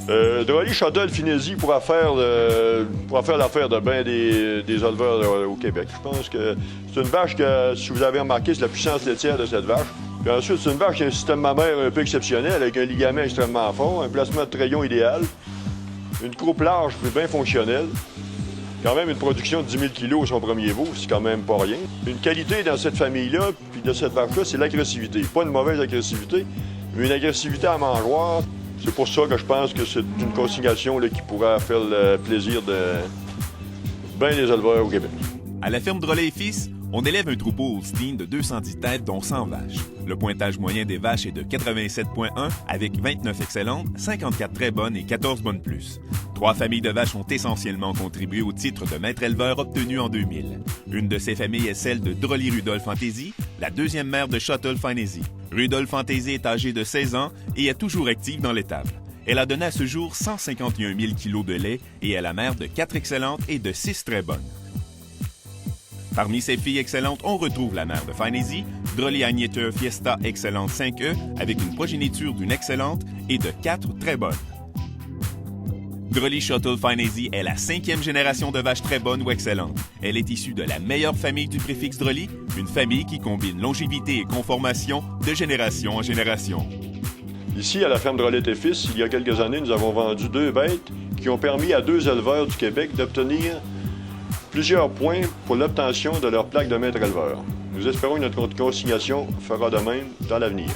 Droly Shuttle Finesi pourra faire l'affaire de bien des éleveurs au Québec. Je pense que c'est une vache que, si vous avez remarqué, c'est la puissance laitière de cette vache. Puis ensuite, c'est une vache qui a un système mammaire un peu exceptionnel, avec un ligament extrêmement fort, un placement de trayon idéal, une croupe large et bien fonctionnelle. Quand même une production de 10 000 kg son premier veau, c'est quand même pas rien. Une qualité dans cette famille-là, puis de cette vache-là, c'est l'agressivité. Pas une mauvaise agressivité, mais une agressivité à mangeoire. C'est pour ça que je pense que c'est une consignation là, qui pourra faire le plaisir de bien des éleveurs au Québec. À la ferme Drolet et Fils, on élève un troupeau Holstein de 210 têtes, dont 100 vaches. Le pointage moyen des vaches est de 87,1 avec 29 excellentes, 54 très bonnes et 14 bonnes plus. 3 familles de vaches ont essentiellement contribué au titre de maître éleveur obtenu en 2000. Une de ces familles est celle de Droly Rudolph Fantasy, la deuxième mère de Shuttle Finesi. Rudolph Fantasy est âgée de 16 ans et est toujours active dans l'étable. Elle a donné à ce jour 151 000 kg de lait et est la mère de 4 excellentes et de 6 très bonnes. Parmi ces filles excellentes, on retrouve la mère de Finesi, Droly Agneteur Fiesta Excellente 5E, avec une progéniture d'une excellente et de 4 très bonnes. Droly Shuttle Finesi est la 5e génération de vaches très bonnes ou excellentes. Elle est issue de la meilleure famille du préfixe Droly, une famille qui combine longévité et conformation de génération en génération. Ici, à la ferme Drolet et Fils, il y a quelques années, nous avons vendu 2 bêtes qui ont permis à 2 éleveurs du Québec d'obtenir plusieurs points pour l'obtention de leur plaque de maître éleveur. Nous espérons que notre consignation fera de même dans l'avenir.